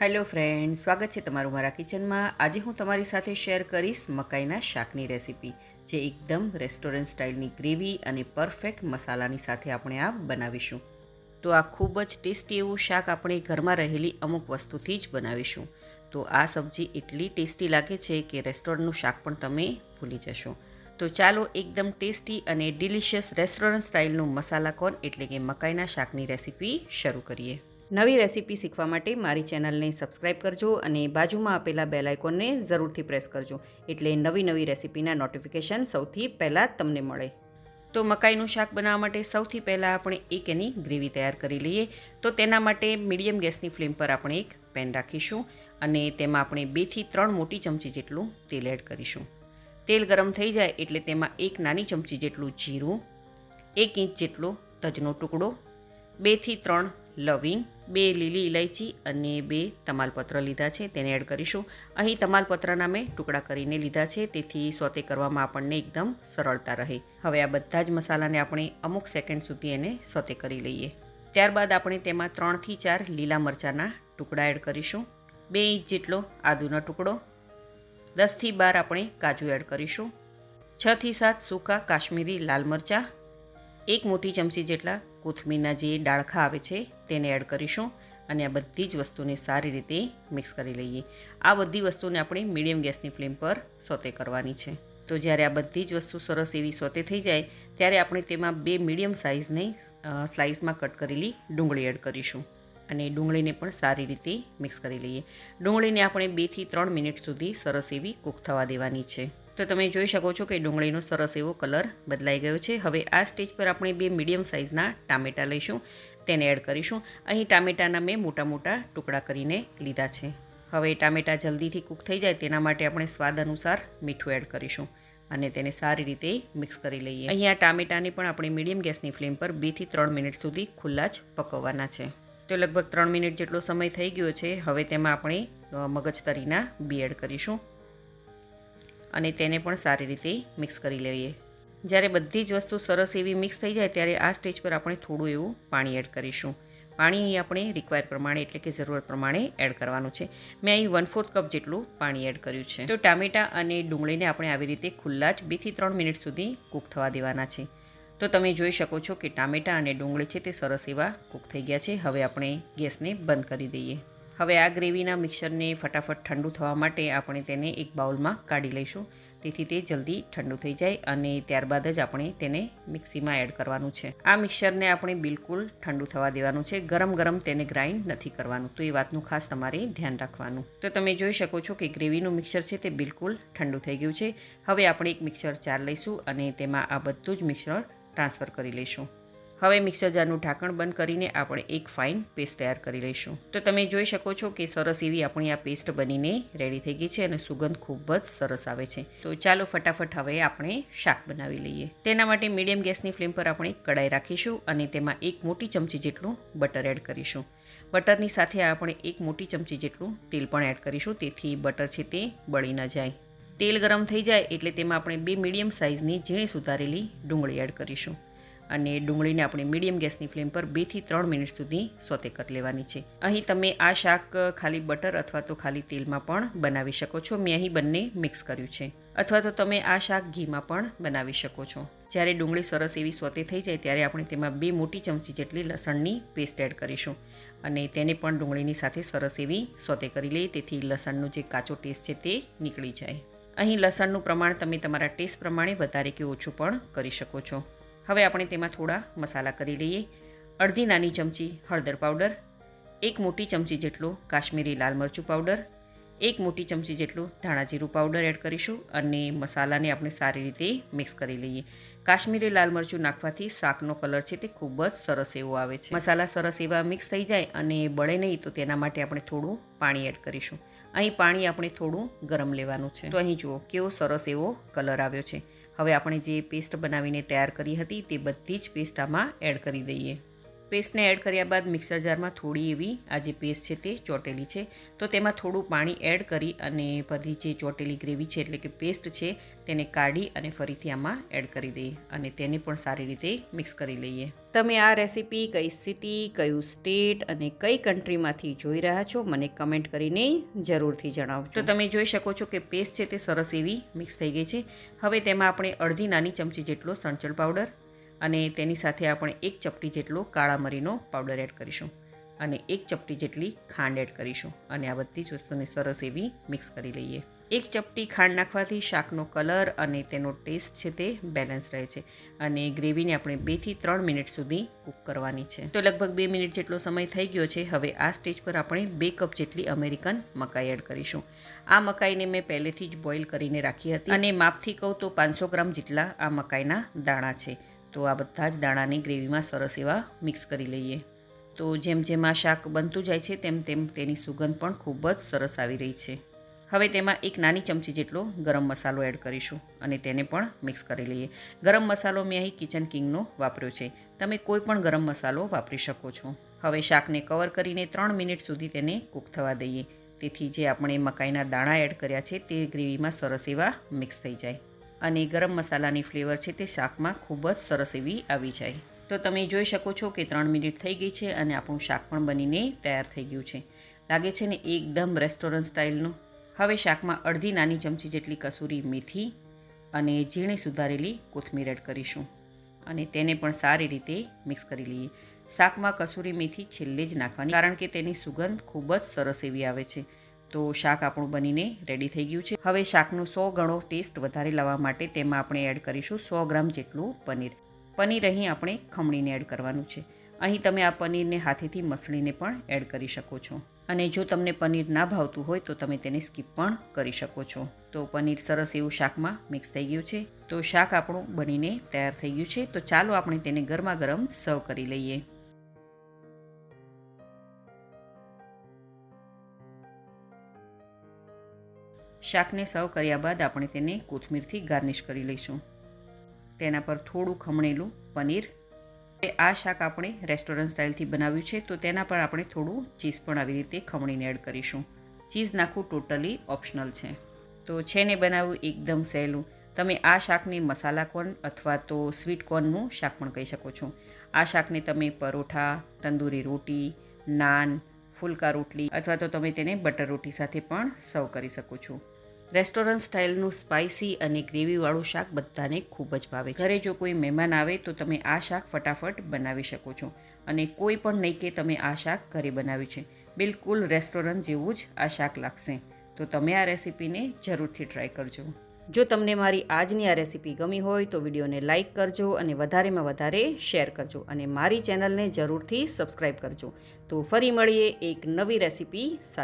Hello friend, સ્વાગત છે તમારું મારા કિચનમાં। આજે હું તમારી સાથે શેર કરીશ મકાઈના શાકની રેસીપી, જે એકદમ રેસ્ટોરન્ટ સ્ટાઇલની ગ્રેવી અને પરફેક્ટ મસાલાની સાથે આપણે આ બનાવીશું। તો આ ખૂબ જ ટેસ્ટી એવું શાક આપણે ઘરમાં રહેલી અમુક વસ્તુથી જ બનાવીશું। તો આ સબ્જી એટલી ટેસ્ટી લાગે છે કે રેસ્ટોરન્ટનું શાક પણ તમે ભૂલી જશો। તો ચાલો એકદમ ટેસ્ટી અને ડિલિશિયસ રેસ્ટોરન્ટ સ્ટાઇલનું મસાલા કોર્ન એટલે કે મકાઈના શાકની રેસીપી શરૂ કરીએ। નવી રેસીપી શીખવા માટે મારી ચેનલને સબસ્ક્રાઇબ કરજો અને બાજુમાં આપેલા બેલ આઇકોનને જરૂરથી પ્રેસ કરજો, એટલે નવી રેસીપીના નોટિફિકેશન સૌથી પહેલાં તમને મળે। તો મકાઈનું શાક બનાવવા માટે સૌથી પહેલાં આપણે એની ગ્રેવી તૈયાર કરી લઈએ। તો તેના માટે મીડિયમ ગેસની ફ્લેમ પર આપણે એક પેન રાખીશું અને તેમાં આપણે 2 થી 3 મોટી ચમચી જેટલું તેલ એડ કરીશું। તેલ ગરમ થઈ જાય એટલે તેમાં 1 નાની ચમચી જેટલું જીરું, 1 ઇંચ જેટલો તજનો ટુકડો, 2 થી 3 લવિંગ, 2 લીલી ઇલાયચી અને 2 તમાલપત્ર લીધા છે, તેને એડ કરીશું। અહીં તમાલપત્રના મેં ટુકડા કરીને લીધા છે, તેથી સોતે કરવામાં આપણને એકદમ સરળતા રહે। હવે આ બધા જ મસાલાને આપણે અમુક સેકન્ડ સુધી એને સોતે કરી લઈએ। ત્યારબાદ આપણે તેમાં 3 થી 4 લીલા મરચાંના ટુકડા એડ કરીશું, 2 ઇંચ જેટલો આદુનો ટુકડો, 10 થી 12 આપણે કાજુ એડ કરીશું, 6 થી 7 સૂકા કાશ્મીરી લાલ મરચાં, 1 મોટી ચમચી જેટલા કોથમીરના જે ડાળખા આવે છે તેને એડ કરીશું અને આ બધી જ વસ્તુને સારી રીતે મિક્સ કરી લઈએ। આ બધી વસ્તુને આપણે મીડિયમ ગેસની ફ્લેમ પર સોતે કરવાની છે। તો જ્યારે આ બધી જ વસ્તુ સરસ એવી સોતે થઈ જાય ત્યારે આપણે તેમાં 2 મીડિયમ સાઇઝની સ્લાઇસમાં કટ કરેલી ડુંગળી એડ કરીશું અને ડુંગળીને પણ સારી રીતે મિક્સ કરી લઈએ। ડુંગળીને આપણે 2 થી 3 મિનિટ સુધી સરસ એવી કૂક થવા દેવાની છે। તો તમે જોઈ શકો છો કે ડુંગળીનો સરસ એવો કલર બદલાઈ ગયો છે। હવે આ સ્ટેજ પર આપણે 2 મીડિયમ સાઇઝના ટામેટાં લઈશું, તેને એડ કરીશું। અહીં ટામેટાના મેં મોટા મોટા ટુકડા કરીને લીધા છે। હવે ટામેટાં જલ્દીથી કૂક થઈ જાય તેના માટે આપણે સ્વાદ અનુસાર મીઠું એડ કરીશું અને તેને સારી રીતે મિક્સ કરી લઈએ। અહીંયા ટામેટાને પણ આપણે મીડિયમ ગેસની ફ્લેમ પર 2 થી 3 મિનિટ સુધી ખુલ્લા જ પકવવાના છે। તો લગભગ 3 મિનિટ જેટલો સમય થઈ ગયો છે। હવે તેમાં આપણે મગજતરીના બી એડ કરીશું અને તેને પણ સારી રીતે મિક્સ કરી લઈએ। જ્યારે બધી જ વસ્તુ સરસ એવી મિક્સ થઈ જાય ત્યારે આ સ્ટેજ પર આપણે થોડું એવું પાણી એડ કરીશું। પાણી અહીં આપણે રિક્વાયર પ્રમાણે એટલે કે જરૂરત પ્રમાણે એડ કરવાનું છે। મેં અહીં 1/4 કપ જેટલું પાણી એડ કર્યું છે। તો ટામેટાં અને ડુંગળીને આપણે આવી રીતે ખુલ્લા જ 2 થી 3 મિનિટ સુધી કૂક થવા દેવાના છે। તો તમે જોઈ શકો છો કે ટામેટાં અને ડુંગળી છે તે સરસ એવા કૂક થઈ ગયા છે। હવે આપણે ગેસને બંધ કરી દઈએ। હવે આ ગ્રેવીના મિક્સરને ફટાફટ ઠંડુ થવા માટે આપણે તેને એક બાઉલમાં કાઢી લઈશું, તેથી તે જલ્દી ઠંડુ થઈ જાય અને ત્યારબાદ જ આપણે તેને મિક્સીમાં એડ કરવાનું છે। આ મિક્સરને આપણે બિલકુલ ઠંડુ થવા દેવાનું છે, ગરમ ગરમ તેને ગ્રાઇન્ડ નથી કરવાનું, તો એ વાતનું ખાસ તમારે ધ્યાન રાખવાનું। તો તમે જોઈ શકો છો કે ગ્રેવીનું મિક્સર છે તે બિલકુલ ઠંડુ થઈ ગયું છે। હવે આપણે એક મિક્સર જાર લઈશું અને તેમાં આ બધું જ મિક્સર ટ્રાન્સફર કરી લઈશું। હવે મિક્સર જારનું ઢાંકણ બંધ કરીને આપણે એક ફાઇન પેસ્ટ તૈયાર કરી લઈશું। તો તમે જોઈ શકો છો કે સરસ એવી આપણી આ પેસ્ટ બનીને રેડી થઈ ગઈ છે અને સુગંધ ખૂબ જ સરસ આવે છે। તો ચાલો ફટાફટ હવે આપણે શાક બનાવી લઈએ। તેના માટે મીડિયમ ગેસની ફ્લેમ પર આપણે કડાઈ રાખીશું અને તેમાં 1 મોટી ચમચી જેટલું બટર એડ કરીશું। બટરની સાથે આપણે 1 મોટી ચમચી જેટલું તેલ પણ એડ કરીશું, તેથી બટર છે તે બળી ન જાય। તેલ ગરમ થઈ જાય એટલે તેમાં આપણે 2 મીડિયમ સાઇઝની ઝીણી સુધારેલી ડુંગળી એડ કરીશું અને ડુંગળીને આપણે મીડિયમ ગેસની ફ્લેમ પર 2 થી 3 મિનિટ સુધી સોતે કરી લેવાની છે। અહીં તમે આ શાક ખાલી બટર અથવા તો ખાલી તેલમાં પણ બનાવી શકો છો। મેં અહીં બંને મિક્સ કર્યું છે, અથવા તો તમે આ શાક ઘીમાં પણ બનાવી શકો છો। જ્યારે ડુંગળી સરસ એવી સોતે થઈ જાય ત્યારે આપણે તેમાં 2 મોટી ચમચી જેટલી લસણની પેસ્ટ એડ કરીશું અને તેને પણ ડુંગળીની સાથે સરસ એવી સોતે કરી લઈએ, તેથી લસણનો જે કાચો ટેસ્ટ છે તે નીકળી જાય। અહીં લસણનું પ્રમાણ તમે તમારા ટેસ્ટ પ્રમાણે વધારે કે ઓછું પણ કરી શકો છો। હવે આપણે તેમાં થોડા મસાલા કરી લઈએ। અડધી નાની ચમચી હળદર પાવડર, 1 મોટી ચમચી જેટલો કાશ્મીરી લાલ મરચું પાવડર, 1 મોટી ચમચી જેટલું ધાણા જીરું પાવડર એડ કરીશું અને મસાલાને આપણે સારી રીતે મિક્સ કરી લઈએ। કાશ્મીરી લાલ મરચું નાખવાથી શાકનો કલર છે તે ખૂબ જ સરસ એવો આવે છે। મસાલા સરસ એવા મિક્સ થઈ જાય અને બળે નહીં તો તેના માટે આપણે થોડું પાણી એડ કરીશું। અહીં પાણી આપણે થોડું ગરમ લેવાનું છે। તો અહીં જુઓ કેવો સરસ એવો કલર આવ્યો છે। હવે આપણે જે પેસ્ટ બનાવીને તૈયાર કરી હતી તે બધી જ પેસ્ટ આમાં એડ કરી દઈએ। પેસ્ટને એડ કર્યા બાદ મિક્સર જારમાં થોડી એવી આ જે પેસ્ટ છે તે ચોટેલી છે તો તેમાં થોડું પાણી એડ કરી અને બધી જે ચોટેલી ગ્રેવી છે એટલે કે પેસ્ટ છે તેને કાઢી અને ફરીથી આમાં એડ કરી દઈએ અને તેને પણ સારી રીતે મિક્સ કરી લઈએ. તમે આ રેસીપી કઈ સિટી, કયું સ્ટેટ અને કઈ કન્ટ્રીમાંથી જોઈ રહ્યા છો મને કમેન્ટ કરીને જરૂરથી જણાવજો. તો તમે જોઈ શકો છો કે પેસ્ટ છે તે સરસ એવી મિક્સ થઈ ગઈ છે. હવે તેમાં આપણે અડધી નાની ચમચી જેટલો સંચળ પાવડર અને તેની સાથે આપણે 1 ચપટી જેટલો કાળા મરીનો પાવડર એડ કરીશું અને 1 ચપટી જેટલી ખાંડ એડ કરીશું અને આ બધી જ વસ્તુને સરસ એવી મિક્સ કરી લઈએ. 1 ચપટી ખાંડ નાખવાથી શાકનો કલર અને તેનો ટેસ્ટ છે તે બેલેન્સ રહે છે અને ગ્રેવીને આપણે 2 થી 3 મિનિટ સુધી કૂક કરવાની છે. તો લગભગ 2 મિનિટ જેટલો સમય થઈ ગયો છે. હવે આ સ્ટેજ પર આપણે 2 કપ જેટલી અમેરિકન મકાઈ એડ કરીશું. આ મકાઈને મેં પહેલેથી જ બોઇલ કરીને રાખી હતી અને માપથી કહું તો 500 ગ્રામ જેટલા આ મકાઈના દાણા છે. તો આ બધા જ દાણાને ગ્રેવીમાં સરસ એવા મિક્સ કરી લઈએ. તો જેમ જેમ આ શાક બનતું જાય છે તેમ તેમ તેની સુગંધ પણ ખૂબ જ સરસ આવી રહી છે. હવે તેમાં 1 નાની ચમચી જેટલો ગરમ મસાલો એડ કરીશું અને તેને પણ મિક્સ કરી લઈએ. ગરમ મસાલો મેં અહીં કિચન કિંગનો વાપર્યો છે. તમે કોઈ પણ ગરમ મસાલો વાપરી શકો છો. હવે શાકને કવર કરીને 3 મિનિટ સુધી તેને કૂક થવા દઈએ તેથી જે આપણે મકાઈના દાણા એડ કર્યા છે તે ગ્રેવીમાં સરસ એવા મિક્સ થઈ જાય અને ગરમ મસાલાની ફ્લેવર છે તે શાકમાં ખૂબ જ સરસ એવી આવી જાય. તો તમે જોઈ શકો છો કે 3 મિનિટ થઈ ગઈ છે અને આપણું શાક પણ બનીને તૈયાર થઈ ગયું છે. લાગે છે ને એકદમ રેસ્ટોરન્ટ સ્ટાઇલનું. હવે શાકમાં અડધી નાની ચમચી જેટલી કસૂરી મેથી અને ઝીણી સુધારેલી કોથમીર એડ કરીશું અને તેને પણ સારી રીતે મિક્સ કરી લઈએ. શાકમાં કસૂરી મેથી છેલ્લે જ નાખવાની કારણ કે તેની સુગંધ ખૂબ જ સરસ એવી આવે છે. તો શાક આપણું બનીને રેડી થઈ ગયું છે. હવે શાકનો 100 ગણો ટેસ્ટ વધારે લાવવા માટે તેમાં આપણે એડ કરીશું 100 ગ્રામ જેટલું પનીર. પનીર અહીં આપણે ખમણીને એડ કરવાનું છે. અહીં તમે આ પનીરને હાથેથી મસળીને પણ એડ કરી શકો છો અને જો તમને પનીર ના ભાવતું હોય તો તમે તેને સ્કીપ પણ કરી શકો છો. તો પનીર સરસ એવું શાકમાં મિક્સ થઈ ગયું છે. તો શાક આપણું બનીને તૈયાર થઈ ગયું છે. તો ચાલો આપણે તેને ગરમા ગરમ સર્વ કરી લઈએ. શાકને સર્વ કર્યા બાદ આપણે તેને કોથમીરથી ગાર્નિશ કરી લઈશું. તેના પર થોડું ખમણેલું પનીર. આ શાક આપણે રેસ્ટોરન્ટ સ્ટાઇલથી બનાવ્યું છે તો તેના પર આપણે થોડું ચીઝ પણ આવી રીતે ખમણીને એડ કરીશું. ચીઝ નાખવું ટોટલી ઓપ્શનલ છે. તો છે ને બનાવવું એકદમ સહેલું. તમે આ શાકને મસાલા કોર્ન અથવા તો સ્વીટ કોર્નનું શાક પણ કહી શકો છો. આ શાકને તમે પરોઠા, તંદૂરી રોટી, નાન, ફુલકા રોટલી અથવા તો તમે તેને બટર રોટી સાથે પણ સર્વ કરી શકો છો. રેસ્ટોરન્ટ સ્ટાઇલનું સ્પાઇસી અને ગ્રેવીવાળું શાક બધાને ખૂબ જ ભાવે છે. ઘરે જો કોઈ મહેમાન આવે તો તમે આ શાક ફટાફટ બનાવી શકો છો અને કોઈ પણ નહીં કે તમે આ શાક ઘરે બનાવ્યું છે. બિલકુલ રેસ્ટોરન્ટ જેવું જ આ શાક લાગશે. તો તમે આ રેસીપીને જરૂરથી ટ્રાય કરજો. જો તમને મારી આજની આ રેસીપી ગમી હોય તો વિડીયોને લાઇક કરજો અને વધારેમાં વધારે શેર કરજો અને મારી ચેનલને જરૂરથી સબસ્ક્રાઈબ કરજો. તો ફરી મળીએ એક નવી રેસીપી સાથે.